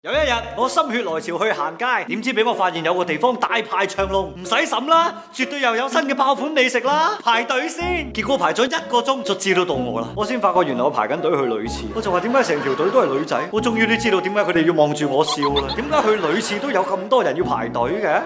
有一日，我心血來潮去行街，點知俾我發現有個地方大排長龍，唔使審啦，絕對又有新嘅爆款美食啦，排隊先。結果排咗1個鐘，就知道到我啦。我先發覺原來我排緊隊去女廁，我就話點解成條隊都係女仔？我終於都知道點解佢哋要望住我笑啦。點解去女廁都有咁多人要排隊嘅？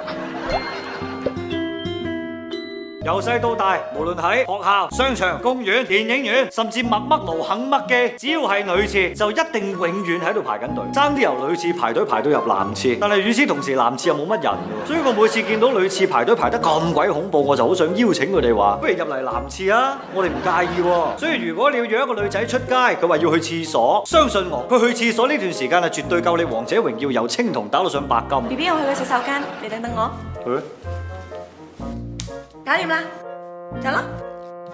由細到大，無論喺學校、商場、公園、電影院，甚至麥麥勞肯麥記，只要係女廁，就一定永遠喺度排緊隊。爭啲由女廁排隊排到入男廁，但係與此同時，男廁又冇乜人喎。所以我每次見到女廁排隊排得咁鬼恐怖，我就好想邀請佢哋話，不如入嚟男廁啊！我哋唔介意喎。所以如果你要約一個女仔出街，佢話要去廁所，相信我，佢去廁所呢段時間係絕對夠你王者榮耀由青銅打到上白金。 BB， 我去個洗手間，你等等我。搞掂啦，走啦！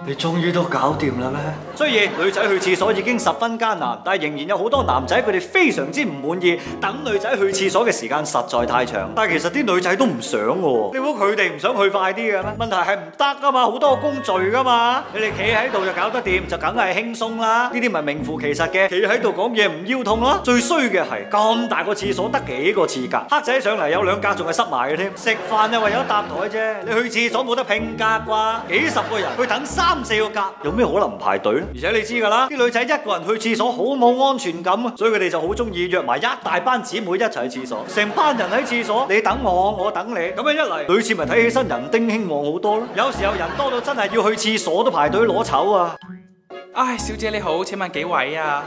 你終於都搞掂啦咩？雖然女仔去廁所已經十分艱難，但係仍然有好多男仔佢哋非常之唔滿意，等女仔去廁所嘅時間實在太長。但係其實啲女仔都唔想喎，你估佢哋唔想去快啲嘅咩？問題係唔得噶嘛，好多工序噶嘛。你哋企喺度就搞得掂，就梗係輕鬆啦。呢啲咪名副其實嘅，企喺度講嘢唔腰痛啦。最衰嘅係咁大個廁所得幾個廁格，黑仔上嚟有2格仲係塞埋嘅添。食飯又為咗搭台啫，你去廁所冇得拼格啩？幾十個人去等3-4個格，有咩可能唔排隊咧？而且你知㗎啦，啲女仔一個人去廁所好冇安全感啊，所以佢哋就好中意約埋一大班姊妹一齊去廁所，成班人喺廁所，你等我，我等你，咁樣一嚟，女廁咪睇起身人丁興旺好多咯。有時候人多到真係要去廁所都排隊攞籌啊！唉，小姐你好，請問幾位啊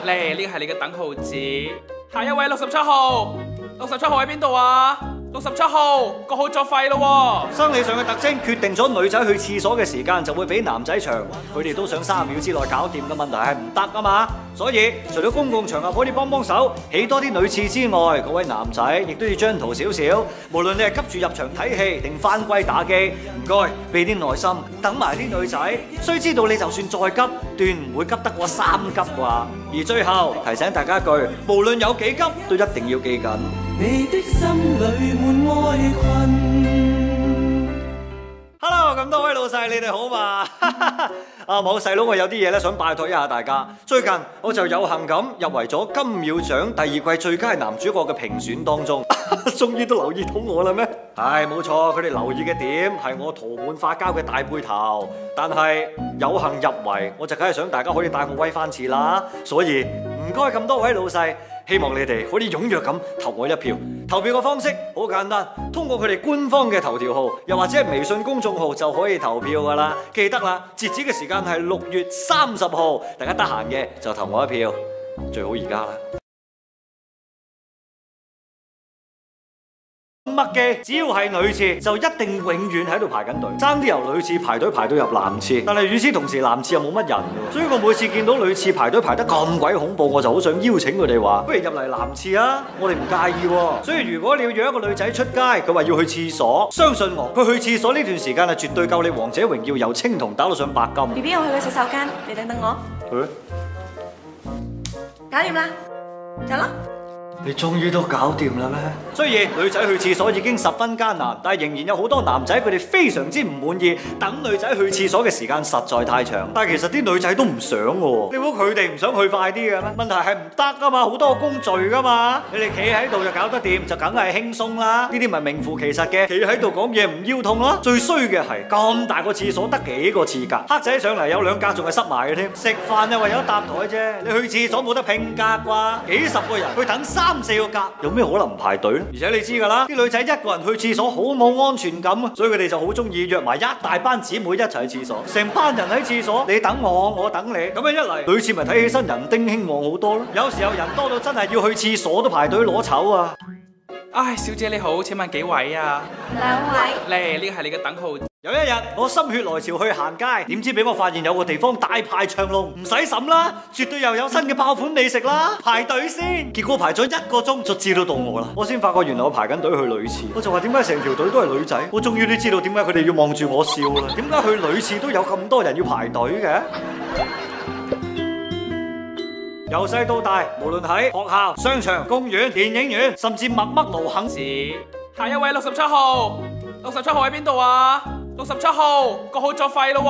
2位。嚟，呢個係你嘅等號紙。下一位67號，67號喺邊度啊？67號個號作廢咯喎！生理上嘅特徵決定咗女仔去廁所嘅時間就會比男仔長，佢哋都想3秒之內搞掂嘅問題係唔得㗎嘛。所以除咗公共場合可以幫手起多啲女廁之外，各位男仔亦都要張圖少少。無論你係急住入場睇戲定翻歸打機，唔該俾啲耐心等埋啲女仔。須知道你就算再急，斷唔會急得過3急啩。而最後提醒大家一句，無論有幾急，都一定要記緊。你的心裏滿愛困。Hello， 咁多位老細，你哋好嘛？冇細佬，我有啲嘢咧想拜託一下大家。最近我就有幸咁入圍咗金秒獎第2季最佳男主角嘅評選當中，終於都留意到我啦咩？係冇錯，佢哋留意嘅點係我塗滿髮膠嘅大背頭，但係有幸入圍，我就梗係想大家可以帶我威翻次啦。所以唔該咁多位老細。希望你哋可以踴躍咁投我一票。投票嘅方式好簡單，通過佢哋官方嘅頭條號，又或者係微信公眾號就可以投票噶啦。記得啦，截止嘅時間係6月30號，大家得閒嘅就投我一票，最好而家啦。麥記只要係女廁就一定永遠喺度排緊隊，爭啲由女廁排隊排到入男廁，但係與此同時男廁又冇乜人嘅，所以我每次見到女廁排隊排得咁鬼恐怖，我就好想邀請佢哋話，不如入嚟男廁啊！我哋唔介意喎。所以如果你要約一個女仔出街，佢話要去廁所，相信我，佢去廁所呢段時間係絕對夠你王者榮耀由青銅打到上白金。BB， 我去個洗手間，你等等我。搞掂啦，走啦！你終於都搞掂啦咩？雖然女仔去廁所已經十分艱難，但係仍然有好多男仔佢哋非常之唔滿意，等女仔去廁所嘅時間實在太長。但係其實啲女仔都唔想喎，你估佢哋唔想去快啲嘅咩？問題係唔得㗎嘛，好多工序㗎嘛。你哋企喺度就搞得掂，就梗係輕鬆啦。呢啲咪名副其實嘅，企喺度講嘢唔腰痛啦。最衰嘅係咁大個廁所得幾個廁格，黑仔上嚟有2格仲係塞埋嘅添。食飯又為咗搭台啫，你去廁所冇得拼格啩？幾十個人去等3-4個格，有咩可能唔排隊咧？而且你知㗎啦，啲女仔一個人去廁所好冇安全感啊，所以佢哋就好中意約埋一大班姊妹一齊去廁所，成班人喺廁所，你等我，我等你，咁樣一嚟，女廁咪睇起身人丁興旺好多咯。有時候人多到真係要去廁所都排隊攞籌啊！唉，小姐你好，請問幾位啊2位。嚟，呢個係你嘅等號。有一日，我心血來潮去行街，點知俾我發現有個地方大排長龍，唔使審啦，絕對又有新嘅爆款美食啦，排隊先。結果排咗1個鐘，就知道到我啦。我先發覺原來我排緊隊去女廁，我就話點解成條隊都係女仔？我終於都知道點解佢哋要望住我笑啦。點解去女廁都有咁多人要排隊嘅？由細到大，無論喺學校、商場、公園、電影院，甚至麥麥勞肯下一位67號，67號喺邊度啊67號個號作廢咯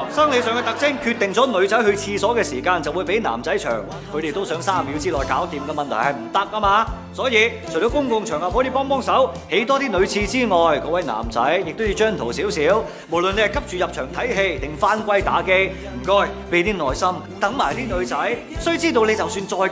喎。生理上嘅特徵決定咗女仔去廁所嘅時間就會比男仔長，佢哋都想3秒之內搞掂嘅問題係唔得啊嘛。所以除咗公共場合可以幫手起多啲女廁之外，各位男仔亦都要張圖少少。無論你係急住入場睇戲定返歸打機，唔該俾啲耐心等埋啲女仔。須知道你就算再急